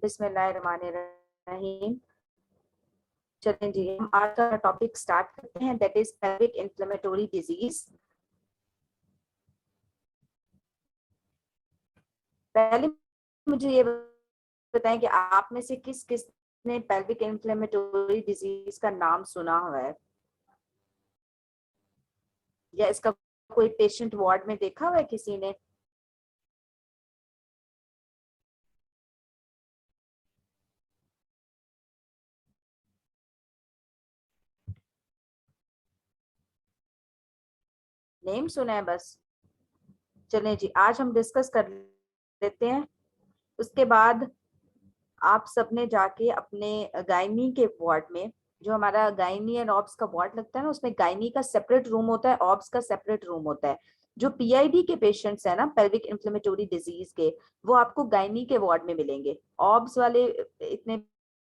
बिस्मिल्लाहिर्रहमानिर्रहीम। चलें जी, हम आज का टॉपिक स्टार्ट करते हैं, that is pelvic inflammatory disease. पहले मुझे ये बताएं कि आप में से किस किस ने पेल्विक इन्फ्लेमेटरी डिजीज का नाम सुना हुआ है या इसका कोई पेशेंट वार्ड में देखा हुआ है किसी ने? नेम सुना है बस। चलें जी, आज हम डिस्कस कर लेते हैं। उसके बाद आप सबने जाके अपने गायनी के वार्ड में, जो हमारा गायनी एंड ऑब्स का वार्ड लगता है ना, उसमें गायनी का सेपरेट रूम होता है, ऑब्स का सेपरेट रूम होता है। जो पीआईडी के पेशेंट्स है ना, पेल्विक इन्फ्लेमेटरी डिजीज के, वो आपको गायनी के वार्ड में मिलेंगे। ऑब्स वाले इतने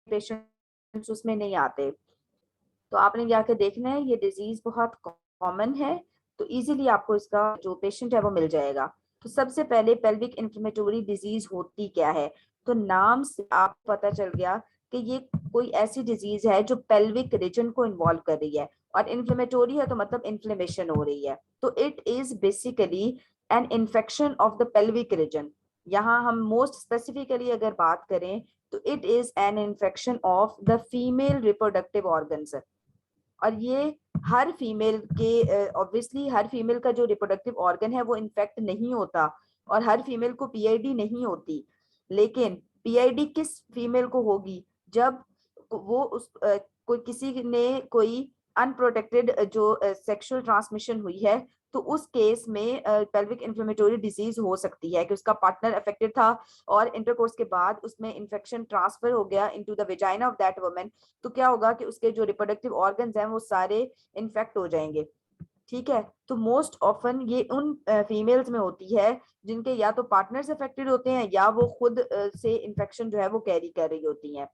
पेशेंट्स उसमें नहीं आते। तो आपने जाके देखना है, ये डिजीज बहुत कॉमन है, तो इजीली आपको इसका जो पेशेंट है वो मिल जाएगा। तो सबसे पहले पेल्विक इन्फ्लेमेटरी डिजीज होती क्या है? तो नाम से आप पता चल गया कि ये कोई ऐसी डिजीज है जो पेल्विक रीजन को इन्वॉल्व कर रही है, और इन्फ्लेमेटोरी है तो मतलब इन्फ्लेमेशन हो रही है। तो it is basically an infection of the pelvic region. यहाँ हम मोस्ट स्पेसिफिकली अगर बात करें तो it is an infection of the female reproductive organs. और ये हर फीमेल के, ऑब्वियसली हर फीमेल का जो रिप्रोडक्टिव ऑर्गन है वो इन्फेक्ट नहीं होता, और हर फीमेल को पीआईडी नहीं होती। लेकिन पीआईडी किस फीमेल को होगी? जब वो कोई किसी ने कोई अनप्रोटेक्टेड जो सेक्सुअल ट्रांसमिशन हुई है, तो उस केस में पेल्विक इन्फ्लेमेटरी डिजीज हो सकती है कि उसका पार्टनर अफेक्टेड था और इंटरकोर्स के बाद उसमें इन्फेक्शन ट्रांसफर हो गया into the vagina of that woman. तो क्या होगा कि उसके जो रिप्रोडक्टिव ऑर्गन्स हैं वो सारे इन्फेक्ट हो जाएंगे। ठीक है, तो मोस्ट ऑफन ये उन फीमेल्स में होती है जिनके या तो पार्टनर्स अफेक्टेड होते हैं या वो खुद से इन्फेक्शन जो है वो कैरी कर रही होती हैं।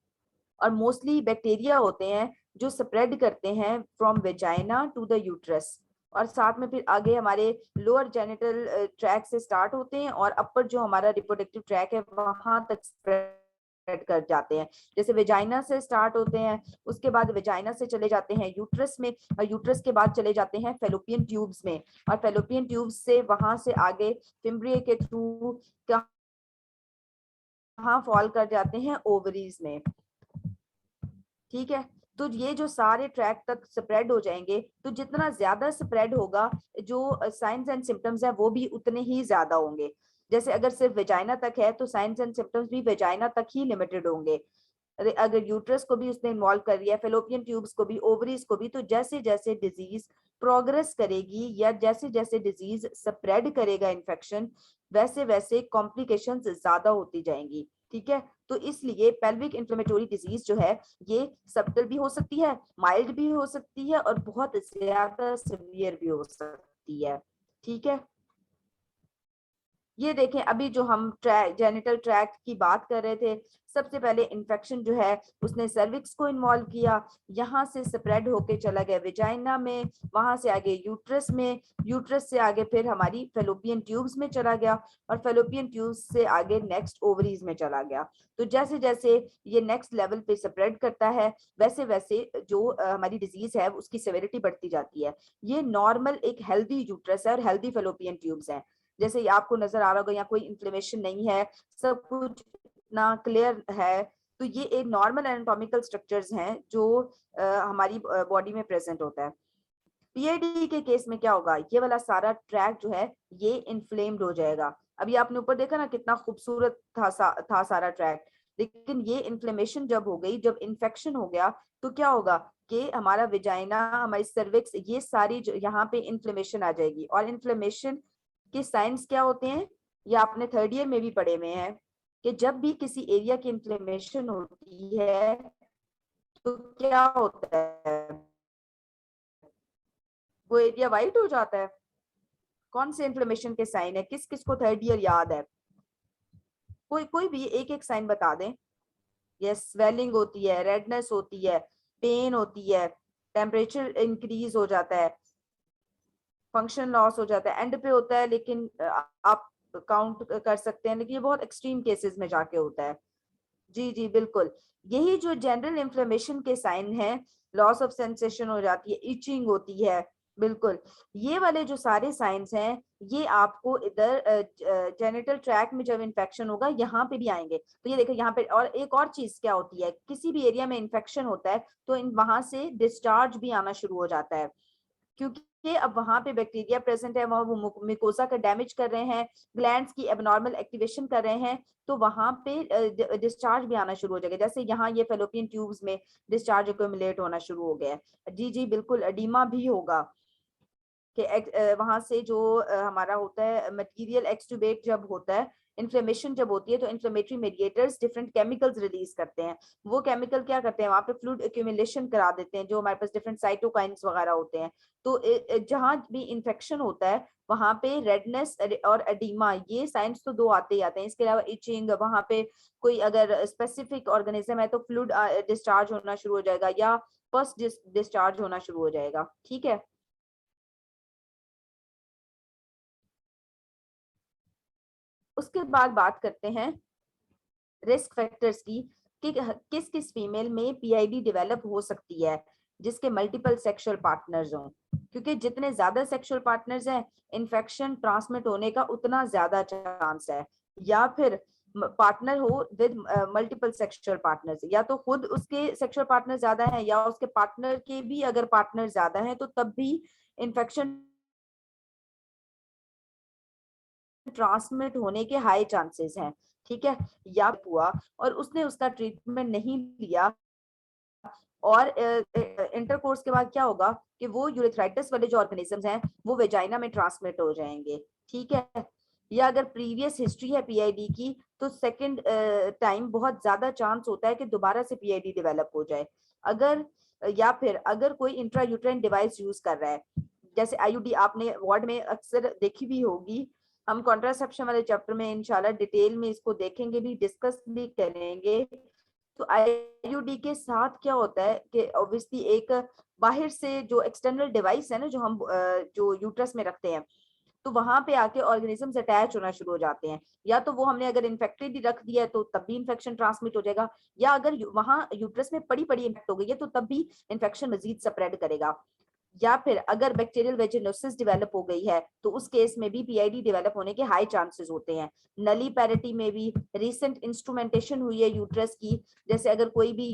और मोस्टली बैक्टीरिया होते हैं जो स्प्रेड करते हैं from vagina to the uterus, और साथ में फिर आगे हमारे लोअर जेनिटल ट्रैक से स्टार्ट होते हैं और अपर जो हमारा रिप्रोडक्टिव ट्रैक है वहां तक स्प्रेड कर जाते हैं। जैसे वेजाइना से स्टार्ट होते हैं, उसके बाद वेजाइना से चले जाते हैं यूट्रस में, और यूट्रस के बाद चले जाते हैं फेलोपियन ट्यूब्स में, और फेलोपियन ट्यूब्स से वहां से आगे फिम्ब्रिया के थ्रू कहाँ फॉल कर जाते हैं? ओवरीज में। ठीक है, तो ये जो सारे ट्रैक तक स्प्रेड हो जाएंगे, तो जितना ज्यादा स्प्रेड होगा जो साइंस एंड सिम्टम्स है वो भी उतने ही ज्यादा होंगे। जैसे अगर सिर्फ वेजाइना तक है तो साइंस एंड सिम्टम्स भी वेजाइना तक ही लिमिटेड होंगे। अगर यूट्रस को भी उसने इन्वॉल्व कर लिया, फेलोपियन ट्यूब्स को भी, ओवरीज को भी, तो जैसे जैसे डिजीज प्रोग्रेस करेगी या जैसे जैसे डिजीज स्प्रेड करेगा इन्फेक्शन, वैसे वैसे कॉम्प्लिकेशंस ज्यादा होती जाएंगी। ठीक है, तो इसलिए पेल्विक इन्फ्लेमेटरी डिजीज जो है ये सब्टल भी हो सकती है, माइल्ड भी हो सकती है, और बहुत ज्यादा सीवियर भी हो सकती है। ठीक है, ये देखें, अभी जो हम जेनिटल ट्रैक्ट की बात कर रहे थे, सबसे पहले इन्फेक्शन जो है उसने सर्विक्स को इन्वॉल्व किया, यहाँ से स्प्रेड होके चला गया विजाइना में, वहां से आगे यूट्रस में, यूट्रस से आगे फिर हमारी फेलोपियन ट्यूब्स में चला गया, और फेलोपियन ट्यूब्स से आगे नेक्स्ट ओवरीज में चला गया। तो जैसे जैसे ये नेक्स्ट लेवल पे स्प्रेड करता है, वैसे वैसे जो हमारी डिजीज है उसकी सेवेरिटी बढ़ती जाती है। ये नॉर्मल एक हेल्दी यूट्रस है और हेल्दी फेलोपियन ट्यूब्स हैं। जैसे आपको नजर आ रहा होगा यहाँ कोई इन्फ्लेमेशन नहीं है, सब कुछ इतना क्लियर है। तो ये एक नॉर्मल एनाटॉमिकल स्ट्रक्चर्स हैं जो हमारी बॉडी में प्रेजेंट होता है। पीआईडी के केस में क्या होगा? ये वाला सारा ट्रैक जो है ये इन्फ्लेम्ड हो जाएगा। अभी आपने ऊपर देखा ना कितना खूबसूरत था सारा ट्रैक, लेकिन ये इन्फ्लेमेशन जब हो गई, जब इन्फेक्शन हो गया, तो क्या होगा कि हमारा विजाइना, हमारी सर्विक्स, ये सारी जो यहाँ पे इन्फ्लेमेशन आ जाएगी। और इन्फ्लेमेशन के साइंस क्या होते हैं ये आपने थर्ड ईयर में भी पढ़े हुए हैं, कि जब भी किसी एरिया की इन्फ्लेमेशन होती है तो क्या होता है? वो एरिया वाइट हो जाता है। कौन से इन्फ्लेमेशन के साइन है? किस किस को थर्ड ईयर याद है? कोई कोई भी एक एक साइन बता दें। यस, स्वेलिंग होती है, रेडनेस होती है, पेन होती है, टेम्परेचर इंक्रीज हो जाता है, फंक्शन लॉस हो जाता है, एंड पे होता है, लेकिन आप काउंट कर सकते हैं, लेकिन ये बहुत एक्सट्रीम केसेस में जाके होता है। जी जी बिल्कुल, यही जो जनरल इन्फ्लेमेशन के साइन है, लॉस ऑफ सेंसेशन हो जाती है, इचिंग होती है, बिल्कुल ये वाले जो सारे साइंस हैं ये आपको इधर जेनिटल ट्रैक में जब इन्फेक्शन होगा यहाँ पे भी आएंगे। तो ये देखो यहाँ पे, और एक और चीज क्या होती है, किसी भी एरिया में इन्फेक्शन होता है तो वहां से डिस्चार्ज भी आना शुरू हो जाता है, क्योंकि अब वहां पे बैक्टीरिया प्रेजेंट है, वहां वो मिकोसा का डैमेज कर रहे हैं, ग्लैंड्स की एबनॉर्मल एक्टिवेशन कर रहे हैं, तो वहां पे डिस्चार्ज भी आना शुरू हो जाएगा। जैसे यहाँ ये फेलोपियन ट्यूब्स में डिस्चार्ज एक्यूमुलेट होना शुरू हो गया है। जी जी बिल्कुल, एडिमा भी होगा कि वहां से जो हमारा होता है मटेरियल एक्सटुबेट जब होता है, इन्फ्लेमेशन जब होती है तो inflammatory mediators different chemicals release करते हैं। वो केमिकल क्या करते हैं, वहां पे फ्लूइड एक्यूमुलेशन करा देते हैं, जो हमारे पास डिफरेंट साइटोकाइंस वगैरह होते हैं। तो जहां भी इन्फेक्शन होता है वहां पे रेडनेस और एडिमा, ये साइंस तो दो आते ही आते हैं। इसके अलावा इचिंग, वहां पे कोई अगर स्पेसिफिक ऑर्गेनिज्म है तो फ्लूइड डिस्चार्ज होना शुरू हो जाएगा या पस डिस्चार्ज होना शुरू हो जाएगा। ठीक है, उसके बाद बात करते हैं रिस्क फैक्टर्स की, कि किस किस फीमेल में पीआईडी डेवलप हो सकती है जिसके मल्टीपल सेक्सुअल पार्टनर्स हों, क्योंकि जितने ज्यादा सेक्सुअल पार्टनर्स हैं इन्फेक्शन ट्रांसमिट होने का उतना ज्यादा चांस है। या फिर पार्टनर हो विद मल्टीपल सेक्सुअल पार्टनर्स, या तो खुद उसके सेक्सुअल पार्टनर ज्यादा हैं या उसके पार्टनर के भी अगर पार्टनर ज्यादा हैं तो तब भी इन्फेक्शन ट्रांसमिट होने के हाई चांसेस हैं। ठीक है, या हुआ और उसने उसका ट्रीटमेंट नहीं लिया और इंटरकोर्स के बाद क्या होगा कि वो यूरेथ्राइटिस वाले जो ऑर्गेनिजम्स हैं वो वेजाइना में ट्रांसमिट हो जाएंगे। ठीक है, या अगर प्रीवियस हिस्ट्री है पीआईडी की तो सेकंड टाइम बहुत ज्यादा चांस होता है कि दोबारा से पीआईडी डेवलप हो जाए। अगर या फिर अगर कोई इंट्रायूट्राइन डिवाइस यूज कर रहा है, जैसे आईयूडी आपने वार्ड में अक्सर देखी भी होगी, हम कॉन्ट्रासेप्शन वाले चैप्टर में इंशाल्लाह डिटेल में इसको देखेंगे भी, डिस्कस भी करेंगे। तो आईयूडी के साथ क्या होता है कि ऑब्वियसली एक बाहर से जो एक्सटर्नल डिवाइस है ना, जो हम जो यूट्रस में रखते हैं, तो वहां पे आके ऑर्गेनिजम्स अटैच होना शुरू हो जाते हैं। या तो वो हमने अगर इन्फेक्टेड ही रख दिया है तो तब भी इन्फेक्शन ट्रांसमिट हो जाएगा, या अगर वहां यूट्रस में पड़ी पड़ी इन्फेक्ट हो गई है तो तब भी इन्फेक्शन मजीद स्प्रेड करेगा। या फिर अगर बैक्टीरियल वेजिनोसिस डेवलप हो गई है तो उस केस में भी पीआईडी डेवलप होने के हाई चांसेस होते हैं। नली पैरिटी में भी रिसेंट इंस्ट्रूमेंटेशन हुई है यूट्रस की, जैसे अगर कोई भी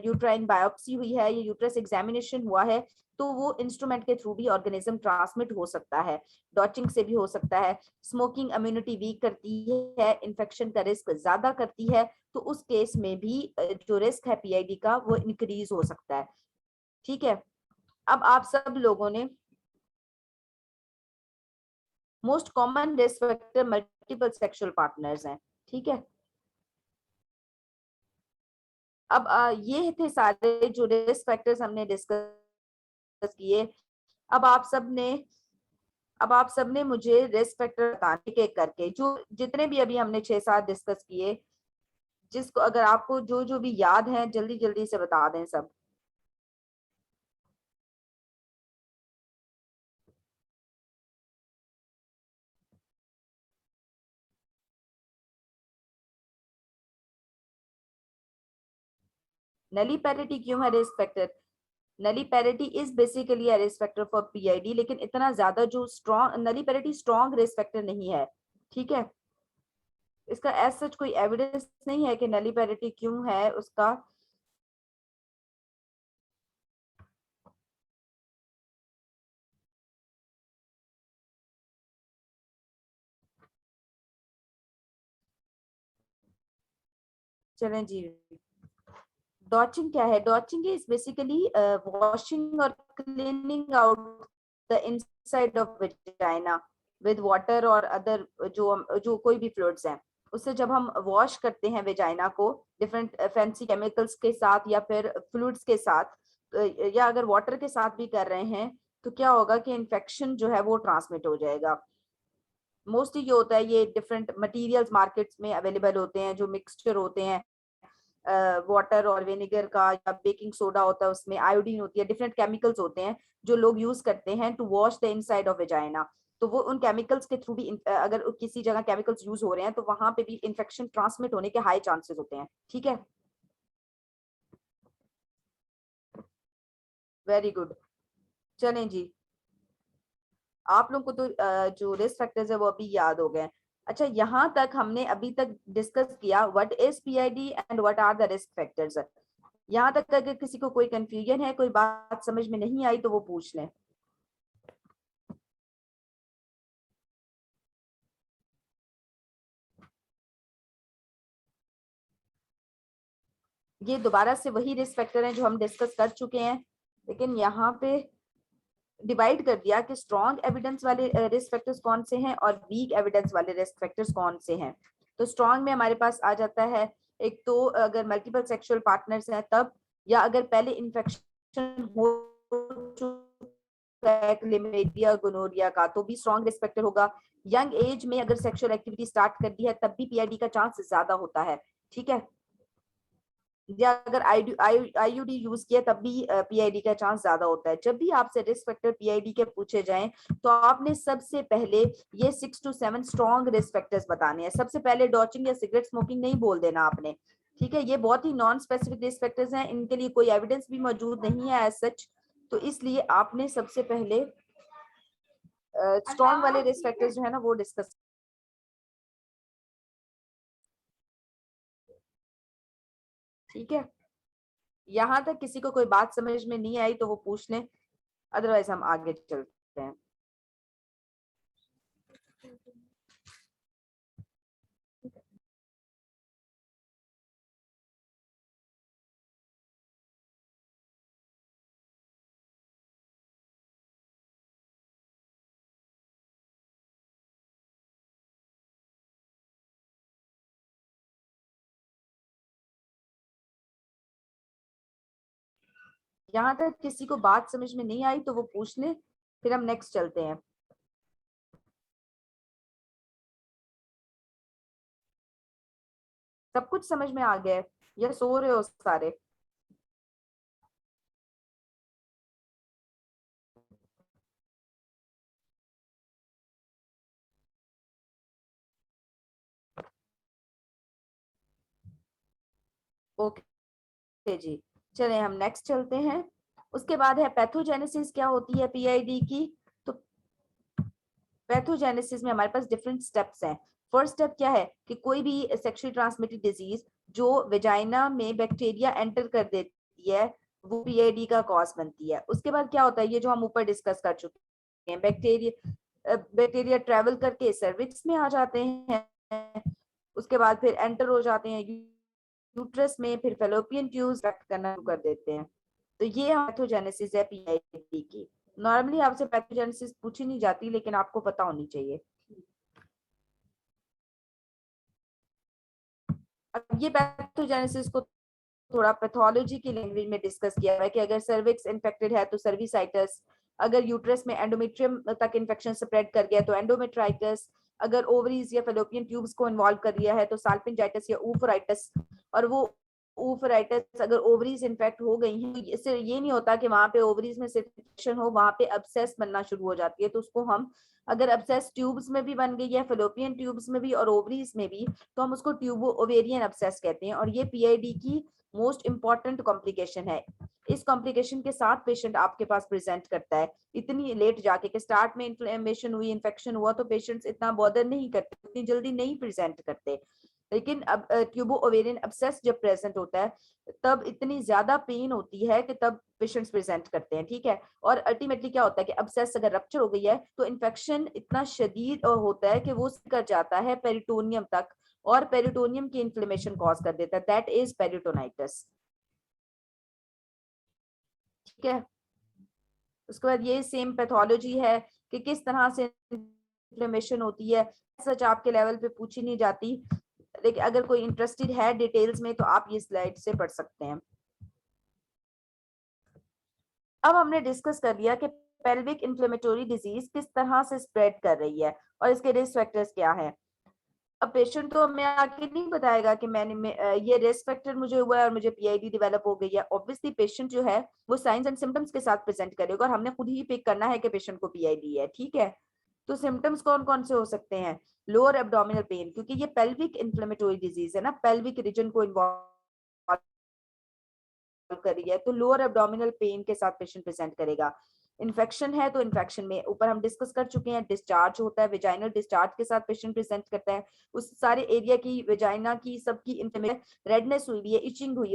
यूट्राइन बायोप्सी हुई है या यूट्रस एग्जामिनेशन हुआ है तो वो इंस्ट्रूमेंट के थ्रू भी ऑर्गेनिज्म ट्रांसमिट हो सकता है, डॉचिंग से भी हो सकता है। स्मोकिंग इम्यूनिटी वीक करती है, इन्फेक्शन का रिस्क ज्यादा करती है, तो उस केस में भी जो रिस्क है पीआईडी का वो इंक्रीज हो सकता है। ठीक है, अब आप सब लोगों ने most common risk factor multiple sexual partners हैं। ठीक है, अब ये थे सारे जो रिस्क फैक्टर्स हमने डिस्कस किए। अब आप सब ने अब आप सब ने मुझे रिस्क फैक्टर बताने के करके, जो जितने भी अभी हमने 6-7 डिस्कस किए, जिसको अगर आपको जो जो भी याद है जल्दी जल्दी से बता दें सब। नली पैरिटी क्यों है रिस्क फैक्टर? नली parity is basically a risk factor for PID, लेकिन इतना ज्यादा जो स्ट्रॉन्ग नली पैरिटी स्ट्रॉन्ग रिस्क फैक्टर नहीं है। ठीक है, इसका एज सच कोई एविडेंस नहीं है कि नली पैरिटी क्यों है उसका। चलें जी, डॉचिंग क्या है? डॉचिंग इज बेसिकली वॉशिंग और cleaning out the inside of vagina with water और अदर जो जो कोई भी फ्लूइड्स हैं, उससे जब हम वॉश करते हैं वेजाइना को डिफरेंट फैंसी केमिकल्स के साथ या फिर फ्लूइड्स के साथ, या अगर वाटर के साथ भी कर रहे हैं, तो क्या होगा कि इन्फेक्शन जो है वो ट्रांसमिट हो जाएगा। मोस्टली जो होता है ये डिफरेंट मटेरियल्स मार्केट्स में अवेलेबल होते हैं, जो मिक्सचर होते हैं वाटर और विनेगर का, या बेकिंग सोडा होता है, उसमें आयोडीन होती है, डिफरेंट केमिकल्स होते हैं जो लोग यूज करते हैं to wash the inside of vagina. तो वो उन केमिकल्स के थ्रू भी अगर किसी जगह केमिकल्स यूज हो रहे हैं तो वहां पे भी इन्फेक्शन ट्रांसमिट होने के हाई चांसेस होते हैं। ठीक है, वेरी गुड। चलें जी, आप लोगों को तो जो रिस्क फैक्टर्स है वो अभी याद हो गए। अच्छा, यहाँ तक हमने अभी तक डिस्कस किया what is PID and what are the risk factors. यहाँ तक अगर किसी को कोई कंफ्यूजन है, कोई बात समझ में नहीं आई तो वो पूछ लें। ये दोबारा से वही रिस्क फैक्टर हैं जो हम डिस्कस कर चुके हैं, लेकिन यहाँ पे डिवाइड कर दिया कि स्ट्रॉन्ग एविडेंस वाले रिस्क फैक्टर्स कौन से हैं और वीक एविडेंस वाले रिस्क फैक्टर्स कौन से हैं। तो स्ट्रॉन्ग में हमारे पास आ जाता है, एक तो अगर मल्टीपल सेक्सुअल पार्टनर्स हैं तब, या अगर पहले इन्फेक्शन हो चुका है क्लेमिडिया गोनोरिया का तो भी स्ट्रॉन्ग रिस्क फैक्टर होगा। यंग एज में अगर सेक्सुअल एक्टिविटी स्टार्ट कर दी है तब भी पीआईडी का चांस ज्यादा होता है। ठीक है, या अगर आईयूडी यूज किया तब भी पीआईडी का चांस ज्यादा होता है। जब भी आपसे रिस्क फैक्टर पीआईडी के पूछे जाएं तो आपने सबसे पहले ये 6 to 7 स्ट्रॉन्ग रिस्क फैक्टर्स बताने हैं। सबसे पहले डॉचिंग या सिगरेट स्मोकिंग नहीं बोल देना आपने। ठीक है, ये बहुत ही नॉन स्पेसिफिक रिस्क फैक्टर्स हैं, इनके लिए कोई एविडेंस भी मौजूद नहीं है एज सच, तो इसलिए आपने सबसे पहले स्ट्रॉन्ग वाले रिस्क फैक्टर्स जो है ना वो डिस्कस। ठीक है, यहाँ तक किसी को कोई बात समझ में नहीं आई तो वो पूछ लें, अदरवाइज हम आगे चलते हैं। यहाँ तक किसी को बात समझ में नहीं आई तो वो पूछ ले, फिर हम नेक्स्ट चलते हैं। सब कुछ समझ में आ गया है या सो रहे हो सारे? ओके जी, चले हम नेक्स्ट चलते हैं। उसके बाद है पैथोजेनेसिस क्या होती है पीआईडी की। तो पैथोजेनेसिस में हमारे पास डिफरेंट स्टेप्स हैं। फर्स्ट स्टेप क्या है कि कोई भी सेक्सुअली ट्रांसमिटेड डिजीज जो वेजाइना में बैक्टीरिया एंटर कर देती है वो पीआईडी का कॉज बनती है। उसके बाद क्या होता है, ये जो हम ऊपर डिस्कस कर चुके हैं, बैक्टीरिया ट्रेवल करके सर्विक्स में आ जाते हैं, उसके बाद फिर एंटर हो जाते हैं यूट्रस में, फिर फेलोपियन ट्यूब्स करना शुरू कर देते हैं। तो ये पैथोजेनेसिस है पीआईडी की। नॉर्मली आपसे पैथोजेनेसिस पूछी नहीं जाती लेकिन आपको पता होनी चाहिए। अब ये पैथोजेनेसिस को थोड़ा पैथोलॉजी की लैंग्वेज में डिस्कस किया है कि अगर सर्विक्स इन्फेक्टेड है तो सर्विसाइटिस, अगर यूट्रस में एंडोमेट्रियम तक इन्फेक्शन स्प्रेड कर गया तो एंडोमेट्राइटिस, अगर ओवरीज या फेलोपियन ट्यूब्स को इन्वॉल्व कर दिया है तो साल्पिंजाइटिस या ऊफराइटिस। और वो ऊफराइटिस अगर ओवरीज इन्फेक्ट हो गई हैं, इससे ये नहीं होता कि वहां पे ओवरीज में इन्फेक्शन हो, वहां पे अब्सेस बनना शुरू हो जाती है, तो उसको हम, अगर अब्सेस ट्यूब्स में भी बन गई है, फेलोपियन ट्यूब्स में भी और ओवरीज में भी, तो हम उसको ट्यूबो ओवेरियन अब्सेस कहते हैं। और ये पीआईडी की मोस्ट इंपॉर्टेंट कॉम्प्लिकेशन है। इस कॉम्प्लिकेशन के साथ पेशेंट आपके पास प्रेजेंट करता है इतनी लेट जाके कि स्टार्ट में इन्फ्लेमेशन हुई, इन्फेक्शन हुआ तो पेशेंट्स इतना बॉदर नहीं करते, इतनी जल्दी नहीं प्रेजेंट करते। लेकिन अब ट्यूबो ओवेरियन अब्सेस जब प्रेजेंट होता है तब इतनी ज्यादा पेन होती है कि तब पेशेंट्स प्रेजेंट करते हैं। ठीक है, और अल्टीमेटली क्या होता है कि अब्सेस अगर रप्चर हो गई है तो इन्फेक्शन इतना शदीद होता है कि वो कर जाता है पेरिटोनियम तक, और पेरिटोनियम की इन्फ्लेमेशन कॉज कर देता है, दैट इज पेरिटोनाइटिस। ठीक है, उसके बाद ये सेम पैथोलॉजी है कि किस तरह से इन्फ्लेमेशन होती है, सच आपके लेवल पे पूछी नहीं जाती, लेकिन अगर कोई इंटरेस्टेड है डिटेल्स में तो आप ये स्लाइड से पढ़ सकते हैं। अब हमने डिस्कस कर लिया कि पेल्विक इन्फ्लेमेटोरी डिजीज किस तरह से स्प्रेड कर रही है और इसके रिस्क फैक्टर्स क्या है। अब पेशेंट तो हमें आके नहीं बताएगा कि ये रिस्क फैक्टर मुझे हुआ है और मुझे पीआईडी डेवलप हो गई है। ऑब्वियसली पेशेंट जो है वो साइंस एंड सिम्टम्स के साथ प्रेजेंट करेगा और हमने खुद ही पिक करना है कि पेशेंट को पीआईडी है। ठीक है, तो सिम्टम्स कौन कौन से हो सकते हैं? लोअर एब्डोमिनल पेन, क्योंकि ये पेल्विक इन्फ्लेमेटरी डिजीज है ना, पेल्विक रीजन को इन्वॉल्व कर रही है, तो लोअर एब्डोमिनल पेन के साथ पेशेंट प्रेजेंट करेगा। इन्फेक्शन है तो इन्फेक्शन में ऊपर हम डिस्कस कर चुके हैं, डिस्चार्ज होता है, वेजाइनल डिस्चार्ज के साथ पेशेंट प्रेजेंट करता है, उस सारे एरिया की, वेजाइना की, सबकी इन्फ्लेमेशन, रेडनेस हुई हुई है, इचिंग हुई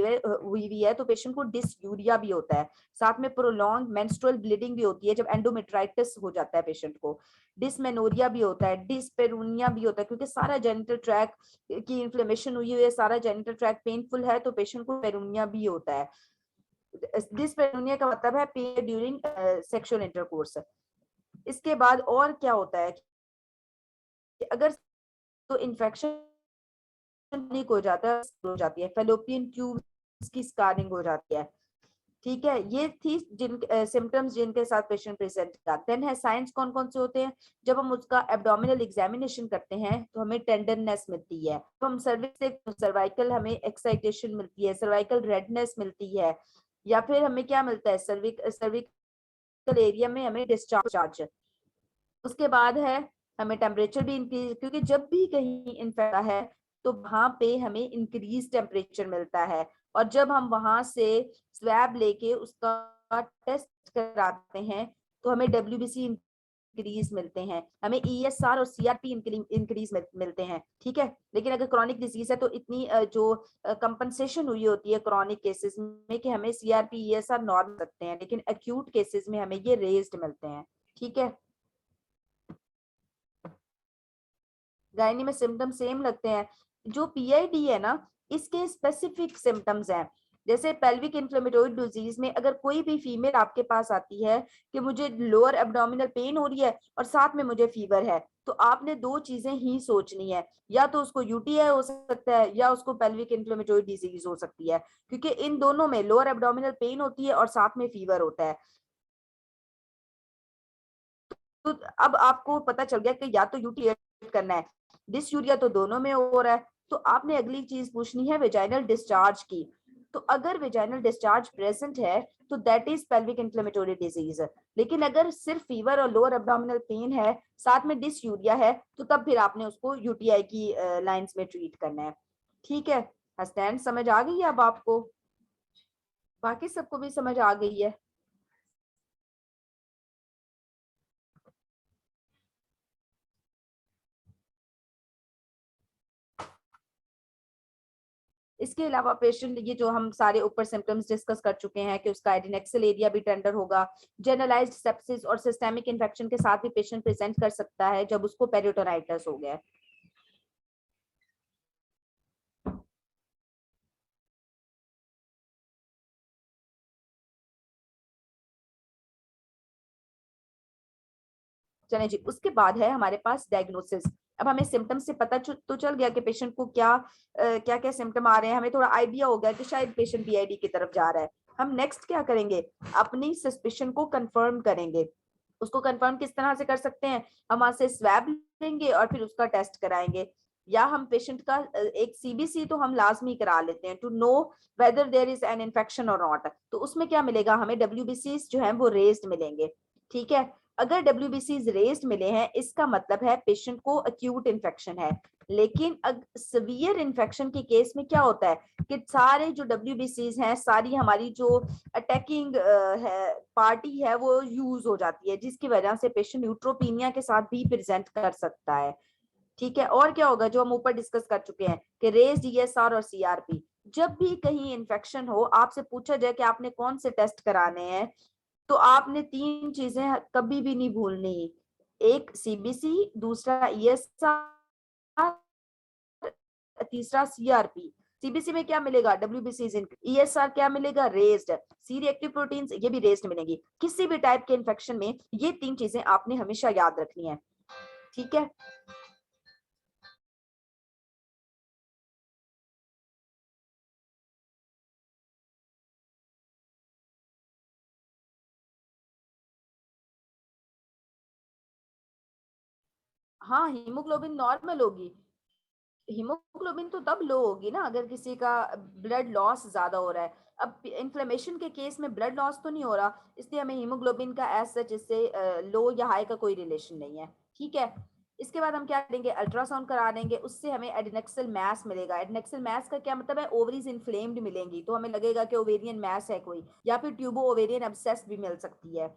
है तो पेशेंट को डिसयूरिया भी होता है, साथ में प्रोलॉन्ग मेंस्ट्रुअल ब्लीडिंग भी होती है जब एंडोमेट्राइटिस हो जाता है पेशेंट को, डिसमेनोरिया भी होता है, डिस्पेरूनिया भी होता है, क्योंकि सारा जेनिटल ट्रैक्ट की इन्फ्लेमेशन हुई है, सारा जेनिटल ट्रैक्ट पेनफुल है तो पेशेंट को पेरूनिया भी होता है। डिस्पेरोनिया का मतलब है पेन ड्यूरिंग सेक्सुअल इंटरकोर्स। इसके बाद और क्या होता है कि अगर तो इन्फेक्शन हो जाता है, हो जाती है, फेलोपियन ट्यूब्स की स्कारिंग हो जाती है। ठीक है, ये थी जिन सिम्टम्स जिनके साथ पेशेंट प्रेजेंट का। देन है साइंस कौन कौन से होते हैं? जब हम उसका एब्डोमिनल एग्जामिनेशन करते हैं तो हमें टेंडरनेस मिलती है, तो हम सर्विक्स से सर्वाइकल हमें एक्साइटेशन मिलती है, सर्वाइकल रेडनेस मिलती है, या फिर हमें क्या मिलता है, सर्विकल एरिया में हमें डिस्चार्ज। उसके बाद है हमें टेम्परेचर भी इंक्रीज, क्योंकि जब भी कहीं इन्फेक्शन है तो वहां पे हमें इंक्रीज टेम्परेचर मिलता है, और जब हम वहां से स्वैब लेके उसका टेस्ट कराते हैं तो हमें डब्ल्यूबीसी इंक्रीज मिलते हैं, हमें ईएसआर और सीआरपी इंक्रीज मिलते हैं। ठीक है, लेकिन अगर क्रॉनिक डिजीज है तो इतनी जो कंपनसेशन हुई होती है क्रॉनिक केसेस में कि हमें सीआरपी ईएसआर नॉर्मल सकते हैं, लेकिन एक्यूट केसेस में हमें ये रेज्ड मिलते हैं। ठीक है, गायनी में सिम्टम सेम लगते हैं। जो पीआईडी है ना, इसके स्पेसिफिक सिम्टम्स हैं, जैसे पेल्विक इन्फ्लेमेटरी डिजीज में अगर कोई भी फीमेल आपके पास आती है कि मुझे लोअर एब्डोमिनल पेन हो रही है और साथ में मुझे फीवर है, तो आपने दो चीजें ही सोचनी है, या तो उसको यूटीआई हो सकता है या उसको पेल्विक इन्फ्लेमेटरी डिजीज हो सकती है, क्योंकि इन दोनों में लोअर एब्डोमिनल पेन होती है और साथ में फीवर होता है। तो अब आपको पता चल गया कि या तो यूटीआई करना है, डिसयूरिया तो दोनों में हो रहा है, तो आपने अगली चीज पूछनी है वेजाइनल डिस्चार्ज की। तो अगर वेजाइनल डिस्चार्ज प्रेजेंट है तो that is pelvic inflammatory disease, लेकिन अगर सिर्फ फीवर और लोअर एब्डोमिनल पेन है, साथ में डिसयूरिया है, तो तब फिर आपने उसको यूटीआई की लाइंस में ट्रीट करना है। ठीक है, हस्टैंड समझ आ गई है अब आपको? बाकी सबको भी समझ आ गई है? इसके अलावा पेशेंट, ये जो हम सारे ऊपर सिम्टम्स डिस्कस कर चुके हैं कि उसका एडिनेक्सल एरिया भी टेंडर होगा, जनरलाइज्ड सेप्सिस और सिस्टेमिक इन्फेक्शन के साथ भी पेशेंट प्रेजेंट कर सकता है जब उसको पेरिटोनाइटिस हो गया है। चले जी, उसके बाद है हमारे पास डायग्नोसिस। अब हमें सिम्टम से पता तो चल गया कि पेशेंट को क्या क्या क्या सिम्टम आ रहे हैं, हमें थोड़ा आइडिया हो गया कि शायद पेशेंट पीआईडी की तरफ जा रहा है। हम नेक्स्ट क्या करेंगे? अपनी सस्पिशन को कंफर्म करेंगे। उसको कंफर्म किस तरह से कर सकते हैं? हम वहां से स्वैब लेंगे और फिर उसका टेस्ट कराएंगे, या हम पेशेंट का एक सीबीसी तो हम लाजमी करा लेते हैं to know whether there is an infection और नॉट। तो उसमें क्या मिलेगा हमें? डब्ल्यूबीसी जो है वो रेज्ड मिलेंगे। ठीक है, अगर डब्ल्यूबीसी रेज्ड मिले हैं इसका मतलब है पेशेंट को अक्यूट इन्फेक्शन है। लेकिन सीवियर इन्फेक्शन के केस में क्या होता है कि सारे जो डब्ल्यूबीसी हैं, सारी हमारी जो अटैकिंग है पार्टी है वो यूज हो जाती है, जिसकी वजह से पेशेंट न्यूट्रोपीनिया के साथ भी प्रेजेंट कर सकता है। ठीक है, और क्या होगा जो हम ऊपर डिस्कस कर चुके हैं कि रेज्ड ईएसआर और सीआरपी। जब भी कहीं इन्फेक्शन हो, आपसे पूछा जाए कि आपने कौन से टेस्ट कराने हैं, तो आपने तीन चीजें कभी भी नहीं भूलनी। एक सीबीसी, दूसरा ईएसआर, तीसरा सीआरपी। सीबीसी में क्या मिलेगा? डब्ल्यूबीसी। ईएसआर क्या मिलेगा? रेज्ड। सी रिएक्टिव प्रोटीन्स ये भी रेज्ड मिलेंगी। किसी भी टाइप के इन्फेक्शन में ये तीन चीजें आपने हमेशा याद रखनी है। ठीक है, हाँ हीमोग्लोबिन नॉर्मल होगी। हीमोग्लोबिन तो तब लो होगी ना अगर किसी का ब्लड लॉस ज्यादा हो रहा है। अब इन्फ्लेमेशन के केस में ब्लड लॉस तो नहीं हो रहा, इसलिए हमें हीमोग्लोबिन का एज सच इससे लो या हाई का कोई रिलेशन नहीं है। ठीक है। इसके बाद हम क्या करेंगे, अल्ट्रासाउंड करा देंगे, उससे हमें एडेनेक्सल मैस मिलेगा। एडेनेक्सल मैस का क्या मतलब है, ओवरीज इन्फ्लेम्ड मिलेंगी, तो हमें लगेगा कि ओवेरियन मैस है कोई, या फिर ट्यूबो ओवेरियन एब्सेस भी मिल सकती है।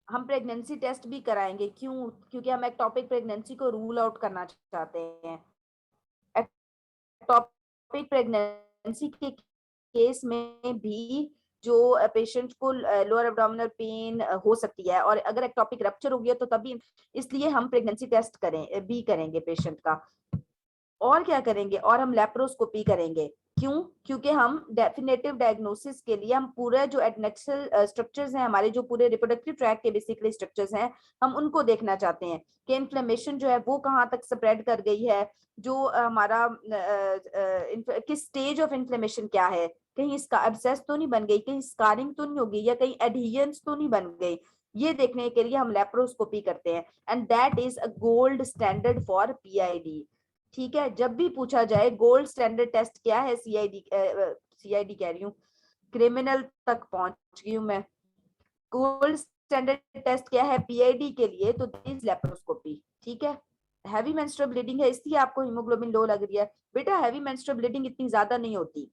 हम प्रेगनेंसी टेस्ट भी कराएंगे, क्यों, क्योंकि हम एक्टोपिक प्रेगनेंसी को रूल आउट करना चाहते हैं। एक्टोपिक प्रेगनेंसी के केस में भी जो पेशेंट को लोअर एब्डोमिनल पेन हो सकती है, और अगर एक्टोपिक रप्चर हो गया तो तभी, इसलिए हम प्रेगनेंसी टेस्ट करेंगे पेशेंट का। और क्या करेंगे, और हम लेप्रोस्कोपी करेंगे। क्यों, क्योंकि हम डेफिनेटिव डायग्नोसिस के लिए हम पूरे जो एडनेक्सल स्ट्रक्चर्स हैं, हमारे जो पूरे रिप्रोडक्टिव ट्रैक के बेसिकली स्ट्रक्चर्स हैं, हम उनको देखना चाहते हैं कि इन्फ्लेमेशन जो है वो कहाँ तक स्प्रेड कर गई है, जो हमारा किस स्टेज ऑफ इन्फ्लेमेशन क्या है, कहीं इसका एब्सेस तो नहीं बन गई, कहीं स्कारिंग तो नहीं होगी, या कहीं एडहियंस तो नहीं बन गई। ये देखने के लिए हम लेप्रोस्कोपी करते हैं, and that is a gold standard for PID. ठीक है, जब भी पूछा जाए गोल्ड स्टैंडर्ड टेस्ट क्या है, सीआईडी कह रही हूँ, क्रिमिनल तक पहुंच गई हूँ मैं। गोल्ड स्टैंडर्ड टेस्ट क्या है पीआईडी के लिए, तो दिस लेप्रोस्कोपी। ठीक है। हैवी मेंस्ट्रुअल ब्लीडिंग है इसलिए आपको हीमोग्लोबिन लो लग रही है, बेटा हैवी मेंस्ट्रुअल ब्लीडिंग इतनी ज्यादा नहीं होती।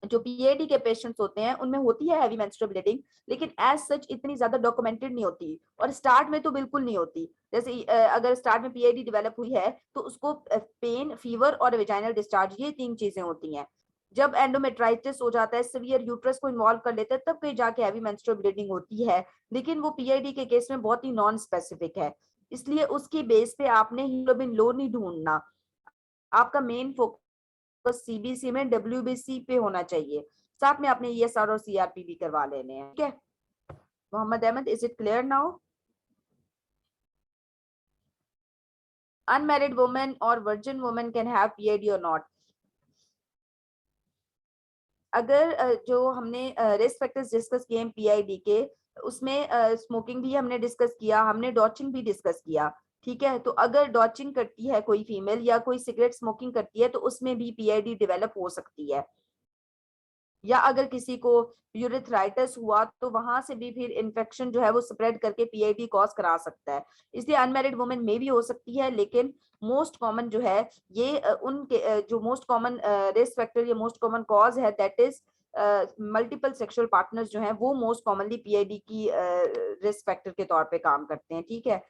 जो पीएडी के पेशेंट्स होते हैं उनमें होती है हैवी मेंस्ट्रुअल ब्लीडिंग, लेकिन एज सच इतनी ज्यादा डॉक्यूमेंटेड नहीं होती, और स्टार्ट में तो बिल्कुल नहीं होती। जैसे अगर स्टार्ट में पीएडी डेवलप हुई है तो उसको पेन, फीवर और वेजाइनल डिस्चार्ज, ये 3 चीजें होती हैं। जब एंडोमेट्राइटिस हो जाता है, सीवियर यूट्रस को इन्वॉल्व कर लेते हैं, तब कहीं जाके हैवी मेंस्ट्रुअल ब्लीडिंग होती है, लेकिन वो पीआईडी के केस में बहुत ही नॉन स्पेसिफिक है। इसलिए उसकी बेस पे आपने हीमोग्लोबिन लो नहीं ढूंढना, आपका मेन फोकस सीबीसी में डब्ल्यूबीसी पे होना चाहिए, साथ में आपने ईएसआर और सीआरपी भी करवा लेने हैं। ठीक है Mohammad Ahmed, is it clear now? Unmarried women और virgin women can have PID और नॉट। अगर जो हमने रिस्क फैक्टर्स डिस्कस किए हैं पीआईडी के, उसमें स्मोकिंग भी हमने डिस्कस किया, हमने डॉचिंग भी डिस्कस किया। ठीक है, तो अगर डॉचिंग करती है कोई फीमेल या कोई सिगरेट स्मोकिंग करती है तो उसमें भी पीआईडी डेवलप हो सकती है। या अगर किसी को यूरिथ्राइटिस हुआ तो वहां से भी फिर इन्फेक्शन जो है वो स्प्रेड करके पीआईडी कॉज करा सकता है। इसलिए अनमैरिड वुमेन में भी हो सकती है, लेकिन मोस्ट कॉमन जो है ये उनके जो मोस्ट कॉमन रिस्क फैक्टर या मोस्ट कॉमन कॉज है, that is multiple sexual partners जो हैं वो मोस्ट कॉमनली पीआईडी की रिस्क फैक्टर के तौर पे काम करते हैं। ठीक है,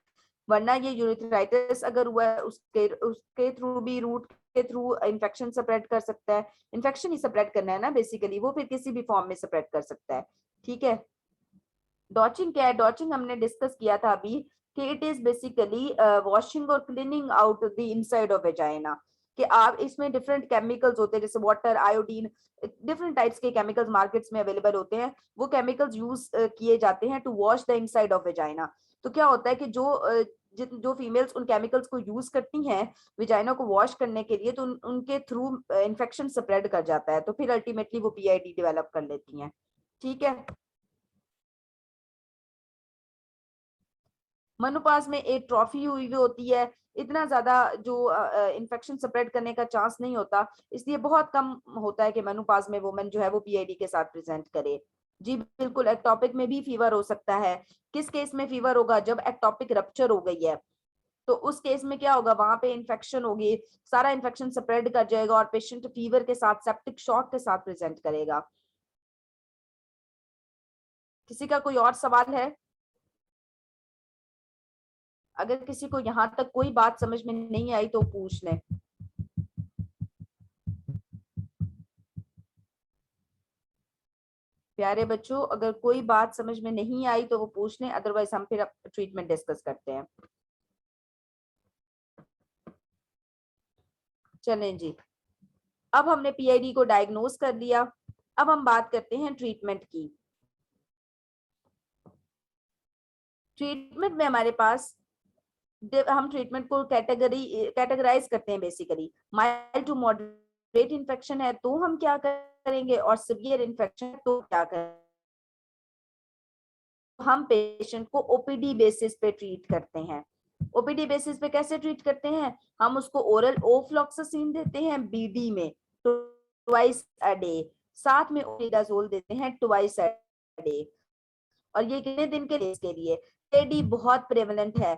वरना ये यूरिथ्राइटिस अगर हुआ है उसके उसके थ्रू भी, रूट के थ्रू इन्फेक्शन स्प्रेड कर सकता है। इन्फेक्शन ही स्प्रेड करना है ना बेसिकली, वो फिर किसी भी फॉर्म में स्प्रेड कर सकता है। ठीक है, डॉचिंग क्या है, डॉचिंग हमने डिस्कस किया था अभी कि इट इज बेसिकली वॉशिंग और cleaning out the inside of vagina. कि आप इसमें डिफरेंट केमिकल्स होते हैं, जैसे वाटर, आयोडीन, डिफरेंट टाइप्स के केमिकल्स मार्केट्स में अवेलेबल होते हैं, वो केमिकल्स यूज किए जाते हैं to wash the inside of vagina. तो क्या होता है कि जो फीमेल्स उन केमिकल्स को यूज करती हैं विजाइना को वॉश करने के लिए, तो उनके थ्रू इन्फेक्शन स्प्रेड कर जाता है, तो फिर अल्टीमेटली वो पीआईडी डेवलप कर लेती हैं। ठीक है, मेनोपॉज में एक ट्रॉफी हुई हुई होती है, इतना ज्यादा जो इन्फेक्शन स्प्रेड करने का चांस नहीं होता, इसलिए बहुत कम होता है कि मेनोपॉज में वुमेन जो है वो पीआईडी के साथ प्रेजेंट करे। जी बिल्कुल, एक्टोपिक में भी फीवर हो सकता है। किस केस में फीवर होगा, जब एक्टोपिक रप्चर हो गई है, तो उस केस में क्या होगा, वहां पे इन्फेक्शन होगी, सारा इन्फेक्शन स्प्रेड कर जाएगा और पेशेंट फीवर के साथ, सेप्टिक शॉक के साथ प्रेजेंट करेगा। किसी का कोई और सवाल है? अगर किसी को यहाँ तक कोई बात समझ में नहीं आई तो पूछ लें। प्यारे बच्चों, अगर कोई बात समझ में नहीं आई तो वो पूछ लें, अदरवाइज हम फिर ट्रीटमेंट डिस्कस करते हैं। चलें जी, अब हमने पीआईडी को डायग्नोज कर लिया, अब हम बात करते हैं ट्रीटमेंट की। ट्रीटमेंट में हमारे पास हम ट्रीटमेंट को कैटेगराइज करते हैं basically. Mild to moderate infection है तो हम क्या करेंगे, और सीवियर इन्फेक्शन तो क्या करेंगे। हम पेशेंट को ओपीडी बेसिस पे ट्रीट करते हैं। ओपीडी बेसिस पे कैसे ट्रीट करते हैं, हम उसको ओरल ओफ्लॉक्सासिन देते हैं बीडी में ट्वाइस अ डे, साथ में ओरिडाजोल देते हैं ट्वाइस अ डे। और ये कितने दिन के लिए PID बहुत प्रेवलेंट है,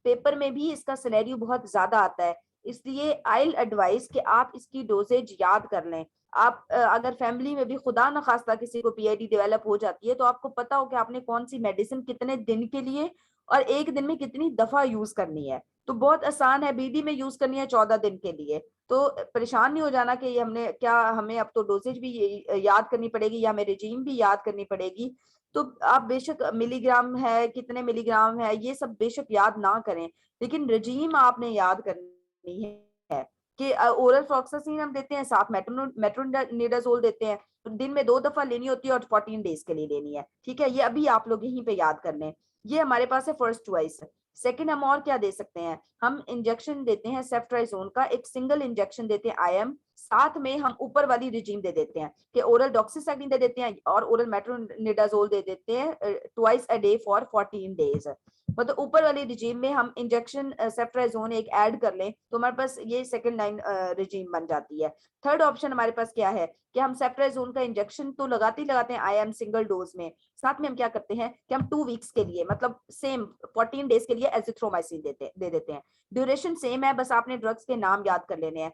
पेपर में भी इसका सिनेरियो बहुत ज्यादा आता है, इसलिए आई एडवाइस कि आप इसकी डोजेज याद कर लें। आप अगर फैमिली में भी खुदा न खास्ता किसी को PID डेवलप हो जाती है तो आपको पता हो कि आपने कौन सी मेडिसिन कितने दिन के लिए और एक दिन में कितनी दफा यूज करनी है। तो बहुत आसान है, BD में यूज करनी है 14 दिन के लिए, तो परेशान नहीं हो जाना कि ये हमने क्या, हमें अब तो डोजेज भी याद करनी पड़ेगी या हमें रिजीम भी याद करनी पड़ेगी। तो आप बेशक मिलीग्राम है, कितने मिलीग्राम है, ये सब बेशक याद ना करें, लेकिन रजीम आपने याद करनी है कि ओरल फ्लॉक्सासिन हम देते हैं, साथ मेट्रोनिडाजोल देते हैं, तो दिन में 2 दफा लेनी होती है और 14 डेज के लिए लेनी है। ठीक है, ये अभी आप लोग यहीं पे याद कर लें। ये हमारे पास है फर्स्ट चॉइस। सेकंड हम और क्या दे सकते हैं, हम इंजेक्शन देते हैं सेफ्ट्राइजोन का, एक सिंगल इंजेक्शन देते हैं IM, साथ में हम ऊपर वाली रिजीम दे देते हैं कि ओरल डॉक्सीसाइक्लिन दे देते हैं और ओरल मेट्रोनिडाजोल दे देते हैं twice a day for 14 days. मतलब ऊपर वाली रिजीम में हम इंजेक्शन सेफ्ट्राइजोन एक ऐड कर लें तो हमारे पास ये सेकंड लाइन रिजीम बन जाती है। थर्ड ऑप्शन हमारे पास क्या है कि हम सेफ्ट्राइजोन का इंजेक्शन तो लगाते ही लगाते हैं IM सिंगल डोज में, साथ में हम क्या करते हैं कि हम 2 वीक्स के लिए, मतलब सेम 14 डेज के लिए एजिथ्रोमाइसिन दे देते हैं। ड्यूरेशन सेम है, बस आपने ड्रग्स के नाम याद कर लेने हैं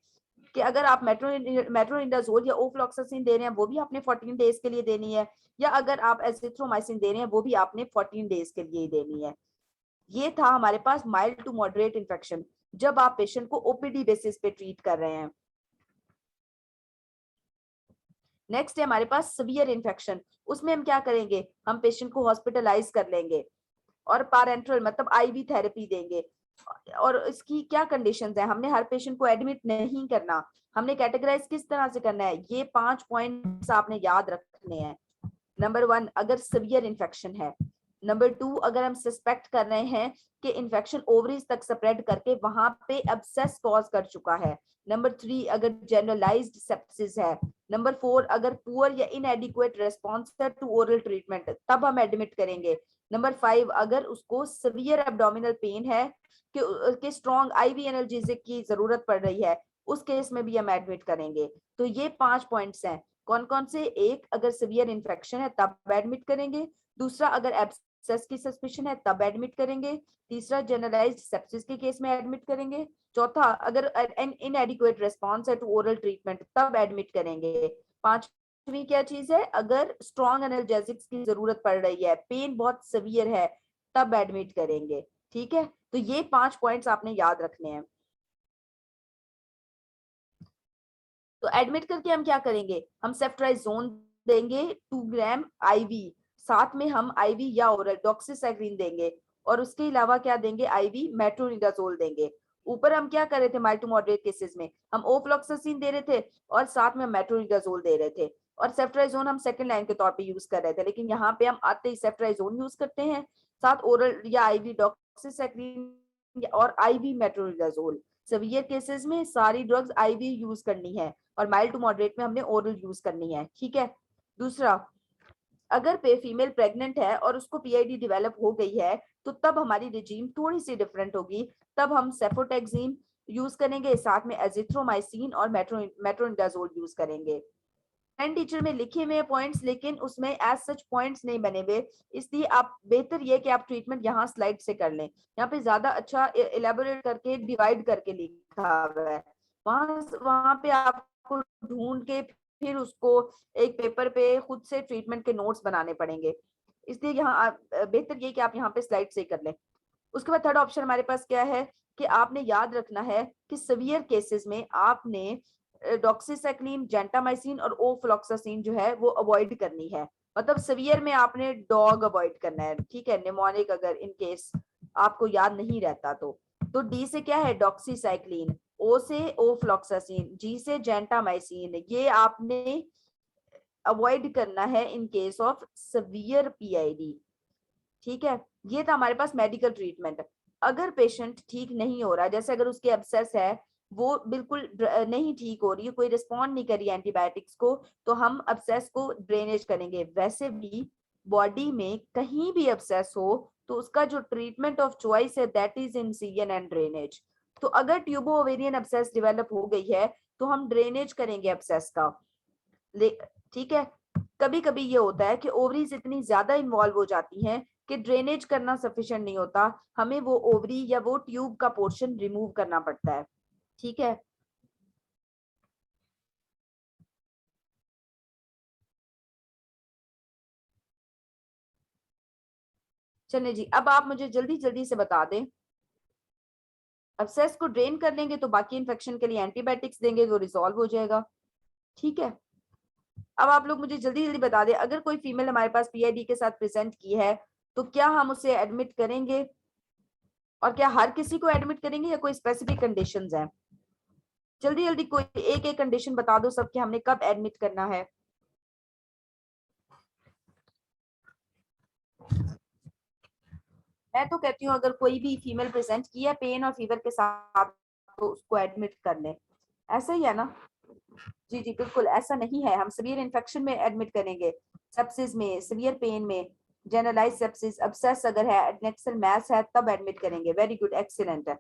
कि अगर आप मेट्रोनिडाजोल या ओफ्लॉक्सासिन दे रहे हैं वो भी आपने 14 डेज के लिए देनी है, या अगर आप एजिथ्रोमाइसिन दे रहे हैं वो भी आपने 14 डेज के लिए देनी है। ये था हमारे पास माइल्ड टू मॉडरेट इन्फेक्शन, जब आप पेशेंट को OPD बेसिस पे ट्रीट कर रहे हैं। नेक्स्ट है हमारे पास सीवियर इन्फेक्शन, उसमें हम क्या करेंगे, हम पेशेंट को हॉस्पिटलाइज कर लेंगे और पारेंट्रल मतलब IV थेरेपी देंगे। और इसकी क्या कंडीशंस है, हमने हर पेशेंट को एडमिट नहीं करना, हमने कैटेगराइज किस तरह से करना है, ये 5 पॉइंट्स आपने याद रखने हैं। नंबर 1, अगर सीवियर इन्फेक्शन है। नंबर 2, अगर हम सस्पेक्ट कर रहे हैं कि इन्फेक्शन ओवरीज तक स्प्रेड करके वहां पे एब्सेस कॉज कर चुका है। नंबर 3, अगर जनरलाइज्ड सेप्सिस है। नंबर 4, अगर पुअर या इनएडिक्वेट रेस्पॉन्स है टू ओरल ट्रीटमेंट, तब हम एडमिट करेंगे। नंबर 5, अगर उसको सीवियर एब्डोमिनल पेन है कि स्ट्रॉन्ग IV एनाल्जेसिक की जरूरत पड़ रही है, उस केस में भी हम एडमिट करेंगे। तो ये 5 पॉइंट्स हैं। कौन कौन से, एक, अगर सीवियर इन्फेक्शन है तब एडमिट करेंगे। दूसरा, अगर एब्सेस की सस्पिशन है तब एडमिट करेंगे। तीसरा, जनरलाइज्ड सेप्सिस के केस में एडमिट करेंगे। चौथा, अगर इनएडिक्वेट रिस्पांस है टू ओरल ट्रीटमेंट तब एडमिट करेंगे। पांचवी क्या चीज है, अगर स्ट्रॉन्ग एनाल्जेसिक्स की जरूरत पड़ रही है, पेन बहुत सीवियर है, तब एडमिट करेंगे। ठीक है, तो ये 5 पॉइंट्स आपने याद रखने हैं। तो एडमिट करके हम क्या करेंगे, हम सेफ्ट्राइजोन देंगे 2 ग्राम IV, साथ में हम IV या ओरल डॉक्सीसाइक्लिन देंगे, और उसके अलावा क्या देंगे, IV मेट्रोनिडाजोल देंगे। ऊपर हम क्या कर रहे थे, माइल्ड टू मॉडरेट केसेस में हम ओफ्लॉक्सासिन दे रहे थे और साथ में मेट्रोनिडाजोल दे रहे थे, और सेफ्ट्राइजोन हम सेकंड लाइन के तौर पे यूज कर रहे थे, लेकिन यहाँ पे हम आते ही सेफ्ट्राइजोन यूज करते हैं, साथ ओरल या IV डॉक्सीसाइक्लिन और IV मेट्रोनिडाजोल। सीवियर केसेस में सारी ड्रग्स IV यूज करनी है और माइल्ड टू मॉडरेट में हमने ओरल यूज करनी है। ठीक है। दूसरा, अगर फीमेल प्रेग्नेंट है और उसको PID डेवलप हो गई है तो तब हमारी रिजीम थोड़ी सी डिफरेंट होगी, तब हम सेफोटेक्सिन यूज करेंगे, साथ में एजिथ्रोमाइसिन और मेट्रोनिडाजोल यूज करेंगे। एंड टीचर में लिखे हुए पॉइंट्स, लेकिन उसमें एज सच पॉइंट्स नहीं बने हुए, इसलिए आप बेहतर ये कि आप ट्रीटमेंट यहाँ स्लाइड से कर लें, यहाँ पे ज्यादा अच्छा इलेबोरेट करके डिवाइड करके लिखा हुआ है, वहां वहां पे आपको ढूंढ के फिर उसको एक पेपर पे खुद से ट्रीटमेंट के नोट्स बनाने पड़ेंगे, इसलिए यहाँ बेहतर ये कि आप यहाँ पे स्लाइड से कर लें। उसके बाद थर्ड ऑप्शन हमारे पास क्या है कि आपने याद रखना है कि सीवियर केसेस में आपने डॉक्सीसाइक्लिन, जेंटामाइसिन और ओफ्लॉक्सासिन जो है वो अवॉइड करनी है। मतलब सीवियर में आपने डॉग अवॉइड करना है। ठीक है, निमोनिक अगर इन केस आपको याद नहीं रहता तो डी से क्या है, डॉक्सीसाइक्लिन, ओ से ओफ्लॉक्सासिन, जी से जेंटामाइसिन, ये आपने अवॉइड करना है in case of severe PID। ठीक है, ये था हमारे पास मेडिकल ट्रीटमेंट। अगर पेशेंट ठीक नहीं हो रहा, जैसे अगर उसके एब्सेस है वो बिल्कुल नहीं ठीक हो रही है, कोई रिस्पॉन्ड नहीं कर रही एंटीबायोटिक्स को, तो हम एब्सेस को ड्रेनेज करेंगे। वैसे भी बॉडी में कहीं भी एब्सेस हो तो उसका जो ट्रीटमेंट ऑफ चॉइस है दैट इज इनसिजन एंड ड्रेनेज। तो अगर ट्यूबो ओवेरियन एब्सेस डेवलप हो गई है तो हम ड्रेनेज करेंगे एब्सेस का। ठीक है, कभी कभी ये होता है कि ओवरीज इतनी ज्यादा इन्वॉल्व हो जाती हैं कि ड्रेनेज करना सफिशिएंट नहीं होता, हमें वो ओवरी या वो ट्यूब का पोर्शन रिमूव करना पड़ता है। ठीक है, चलिए जी, अब आप मुझे जल्दी जल्दी से बता दें, अब्सेस को ड्रेन कर लेंगे तो बाकी इन्फेक्शन के लिए एंटीबायोटिक्स देंगे तो रिजॉल्व हो जाएगा। ठीक है, अब आप लोग मुझे जल्दी जल्दी बता दें, अगर कोई फीमेल हमारे पास पीआईडी के साथ प्रेजेंट की है तो क्या हम उसे एडमिट करेंगे, और क्या हर किसी को एडमिट करेंगे या कोई स्पेसिफिक कंडीशंस हैं? जल्दी जल्दी कोई एक एक कंडीशन बता दो सबके, हमने कब एडमिट करना है। मैं तो कहती हूँ अगर कोई भी फीमेल प्रेजेंट की है पेन और फीवर के साथ तो उसको एडमिट कर ले, ऐसा ही है ना? जी जी बिल्कुल ऐसा नहीं है, हम सीवियर इन्फेक्शन में एडमिट करेंगे, सेप्सिस में, सीवियर पेन में, जनरलाइज सेप्सिस, अब्सेस अगर है, एडनेक्सल मैस है तब एडमिट करेंगे। वेरी गुड, एक्सीलेंट है।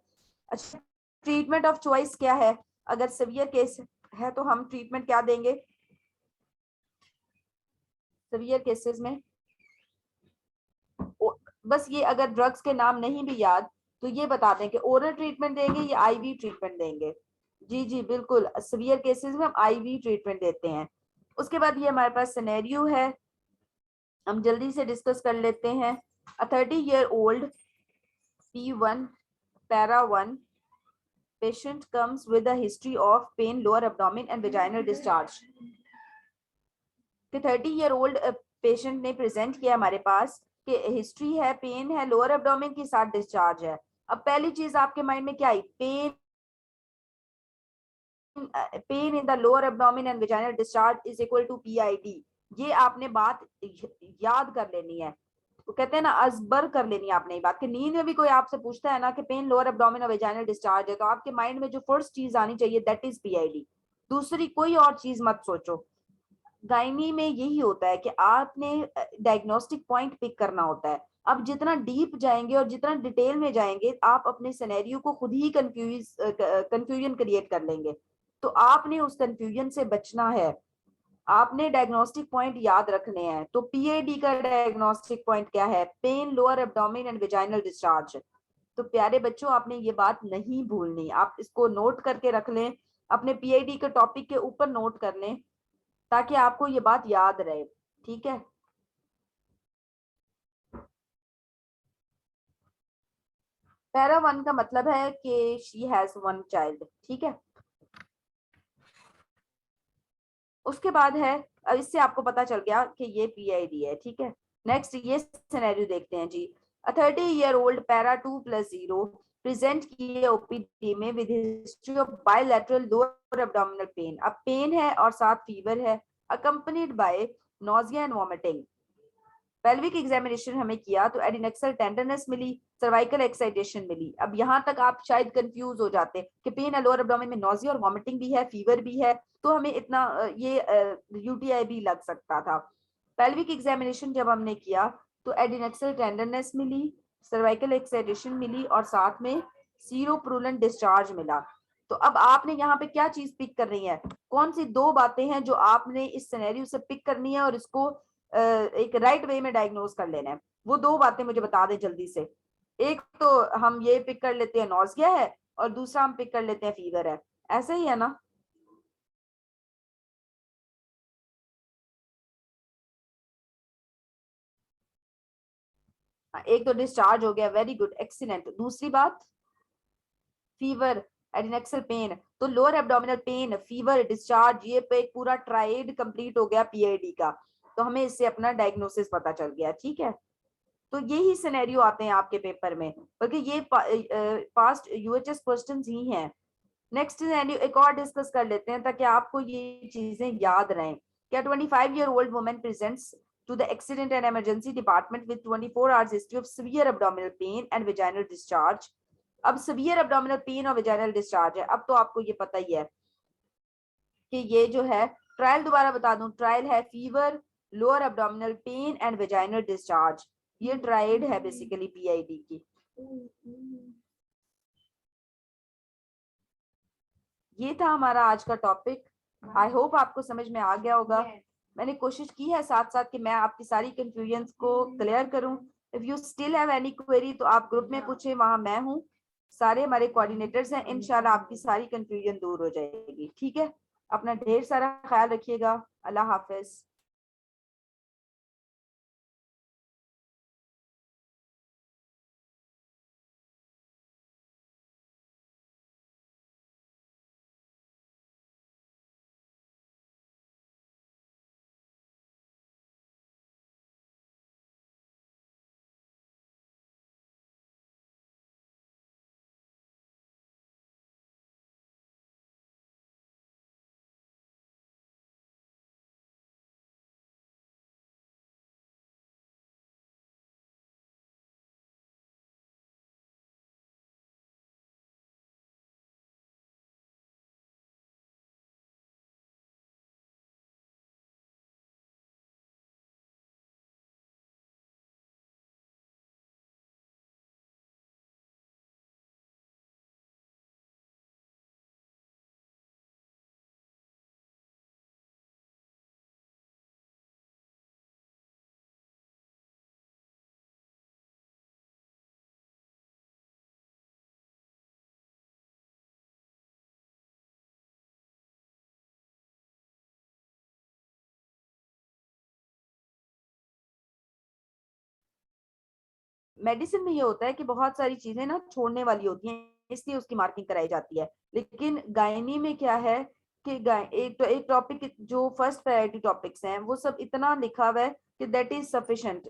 अच्छा, ट्रीटमेंट ऑफ चॉइस क्या है? अगर सीवियर केस है तो हम ट्रीटमेंट क्या देंगे सीवियर केसेस में? बस ये अगर ड्रग्स के नाम नहीं भी याद तो ये बता दें कि ओरल ट्रीटमेंट देंगे या आईवी ट्रीटमेंट देंगे। जी जी बिल्कुल, सीवियर केसेस में हम आईवी ट्रीटमेंट देते हैं। उसके बाद ये हमारे पास सिनेरियो है, हम जल्दी से डिस्कस कर लेते हैं। अ 30-year-old P1 para 1 patient comes with a history of pain, lower abdomen and vaginal discharge। कि 30-year-old पेशेंट ने प्रेजेंट किया हमारे पास कि हिस्ट्री है, पेन है, लोअर एब्डोमेन के साथ डिस्चार्ज है। अब पहली चीज आपके माइंड में क्या आई? Pain in the lower abdomen and vaginal discharge is equal to PID. ये आपने बात याद कर लेनी है, तो कहते हैं ना अजबर कर लेनी है आपने ये बात कि नींद में भी कोई आपसे पूछता है ना कि पेन लोअर एब्डोमेन और वेजाइनल डिस्चार्ज है तो आपके माइंड में जो फर्स्ट चीज आनी चाहिए दैट इज पीआईडी। दूसरी कोई और चीज मत सोचो। गायनी में यही होता है कि आपने डायग्नोस्टिक पॉइंट पिक करना होता है। अब जितना डीप जाएंगे और जितना डिटेल में जाएंगे आप अपने सिनेरियो को खुद ही कंफ्यूजन क्रिएट कर लेंगे, तो आपने उस कंफ्यूजन से बचना है। आपने डायग्नोस्टिक पॉइंट याद रखने हैं। तो पीएडी का डायग्नोस्टिक पॉइंट क्या है? Pain, lower abdomen and vaginal discharge. तो प्यारे बच्चों आपने ये बात नहीं भूलनी, आप इसको नोट करके रख लें, अपने पीआईडी के टॉपिक के ऊपर नोट कर लें ताकि आपको ये बात याद रहे। ठीक है, पैरा वन का मतलब है कि शी हैज वन चाइल्ड। ठीक है, उसके बाद है, अब इससे आपको पता चल गया कि ये पीआईडी है। ठीक है, नेक्स्ट ये सिनेरियो देखते हैं जी। अ 30-year-old पैरा 2+0 प्रेजेंट किए ओपीडी में with history of bilateral lower abdominal pain. अब पेन है और साथ फीवर है, accompanied by nausea and vomiting. Pelvic examination हमें किया तो एडिनेक्सल टेंडरनेस मिली, सर्वाइकल एक्साइटेशन मिली। अब यहाँ तक आप शायद कंफ्यूज हो जाते कि पेन है लोअर एब्डोमेन में, नोजिया और वॉमिटिंग भी है, फीवर भी है, तो हमें इतना ये यूटीआई भी लग सकता था। पेल्विक एग्जामिनेशन जब हमने किया तो एडिनेक्सल टेंडरनेस मिली, सर्वाइकल एक्साइटेशन मिली और साथ में सीरोप्रूलेंट डिस्चार्ज मिला। तो अब आपने यहाँ पे क्या चीज पिक कर रही है? कौन सी दो बातें हैं जो आपने इस सिनेरियो से पिक करनी है और इसको एक राइट वे में डायग्नोज कर लेना है? वो दो बातें मुझे बता दें जल्दी से। एक तो हम ये पिक कर लेते हैं नौजिया है, और दूसरा हम पिक कर लेते हैं फीवर है। ऐसे ही है ना? हाँ, एक तो डिस्चार्ज हो गया, वेरी गुड, एक्सीलेंट। दूसरी बात फीवर, एडिनेक्सल पेन, तो lower abdominal pain, fever, discharge, ये पे एक पूरा ट्राइड कंप्लीट हो गया पीआईडी का। तो हमें इससे अपना डायग्नोसिस पता चल गया। ठीक है, तो यही सिनेरियो आते हैं आपके पेपर में, बल्कि ये पास्ट यूएचएस क्वेश्चंस ही हैं। नेक्स्ट सिनेरियो एक और डिस्कस कर लेते हैं ताकि आपको ये चीजें याद रहें। क्या 25-year-old woman presents to the accident and emergency department with 24 hours history of severe abdominal pain and vaginal discharge। अब severe abdominal pain और vaginal discharge है। अब तो आपको ये पता ही है कि ये जो है, ट्रायल दोबारा बता दूं, ट्रायल है fever, lower abdominal pain and vaginal discharge. ये ट्राइड है बेसिकली पीआईडी की। ये था हमारा आज का टॉपिक। आई होप आपको समझ में आ गया होगा। मैंने कोशिश की है साथ साथ कि मैं आपकी सारी कंफ्यूजन को क्लियर करूं, if you still have any query तो आप ग्रुप में पूछे, वहां मैं हूँ, सारे हमारे कोऑर्डिनेटर्स हैं, इंशाल्लाह आपकी सारी कंफ्यूजन दूर हो जाएगी। ठीक है, अपना ढेर सारा ख्याल रखिएगा। अल्लाह हाफिज। मेडिसिन में ये होता है कि बहुत सारी चीजें ना छोड़ने वाली होती हैं, इसलिए उसकी मार्किंग कराई जाती है। लेकिन गायनी में क्या है कि एक टॉपिक जो फर्स्ट प्रायोरिटी टॉपिक्स हैं वो सब इतना लिखा हुआ है कि दैट इज सफिशिएंट।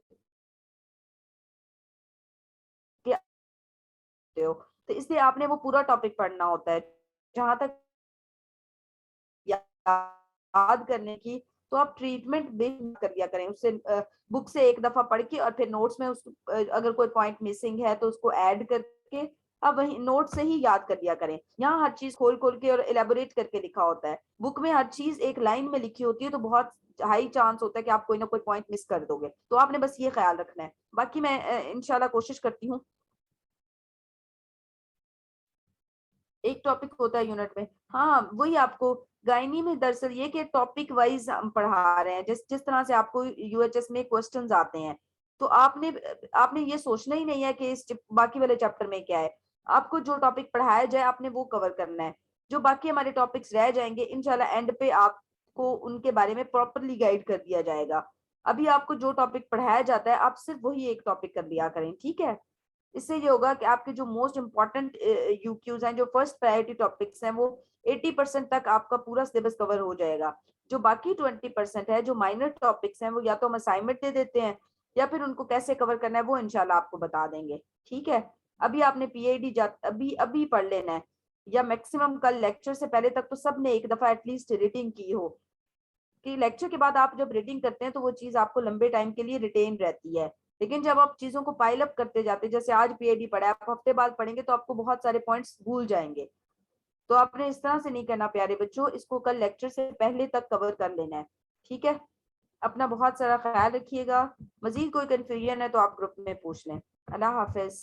तो इसलिए आपने वो पूरा टॉपिक पढ़ना होता है। जहां तक याद करने की, तो आप ट्रीटमेंट बेस कर दिया करें उससे, बुक से एक दफा पढ़ के और फिर नोट्स में उस अगर कोई पॉइंट मिसिंग है तो उसको ऐड करके आप वही नोट से ही याद कर दिया करें। यहाँ हर चीज खोल खोल के और इलेबोरेट करके लिखा होता है। बुक में हर चीज एक लाइन में लिखी होती है, तो बहुत हाई चांस होता है कि आप कोई ना कोई पॉइंट मिस कर दोगे। तो आपने बस ये ख्याल रखना है। बाकी मैं इंशाल्लाह कोशिश करती हूँ। एक टॉपिक होता है यूनिट में। हाँ, वही आपको गायनी में दरअसल ये कि टॉपिक वाइज हम पढ़ा रहे हैं। जिस जिस तरह से आपको यूएचएस में क्वेश्चंस आते हैं, तो आपने आपने ये सोचना ही नहीं है कि बाकी वाले चैप्टर में क्या है। आपको जो टॉपिक पढ़ाया जाए आपने वो कवर करना है। जो बाकी हमारे टॉपिक्स रह जाएंगे इंशाल्लाह एंड पे आपको उनके बारे में प्रॉपरली गाइड कर दिया जाएगा। अभी आपको जो टॉपिक पढ़ाया जाता है आप सिर्फ वही एक टॉपिक कर लिया करें, ठीक है। इससे ये होगा कि आपके जो मोस्ट इंपॉर्टेंट यूक्यूज हैं, जो फर्स्ट प्रायोरिटी टॉपिक्स हैं, वो 80% तक आपका पूरा सिलेबस कवर हो जाएगा। जो बाकी 20% है, जो माइनर टॉपिक्स हैं, वो या तो हम असाइनमेंट दे देते हैं या फिर उनको कैसे कवर करना है वो इंशाल्लाह आपको बता देंगे। ठीक है, अभी आपने पीएडी अभी अभी पढ़ लेना है, या मैक्सिमम कल लेक्चर से पहले तक तो सबने एक दफा एटलीस्ट रीडिंग की हो, कि लेक्चर के बाद आप जब रीडिंग करते हैं तो वो चीज आपको लंबे टाइम के लिए रिटेन रहती है। लेकिन जब आप चीजों को पाइल अप करते जाते हैं, जैसे आज पीएडी पढ़ा है, आप हफ्ते बाद पढ़ेंगे तो आपको बहुत सारे पॉइंट्स भूल जाएंगे। तो आपने इस तरह से नहीं करना प्यारे बच्चों, इसको कल लेक्चर से पहले तक कवर कर लेना है। ठीक है, अपना बहुत सारा ख्याल रखिएगा। मजीद कोई कंफ्यूजन है तो आप ग्रुप में पूछ लें। अल्लाह हाफिज।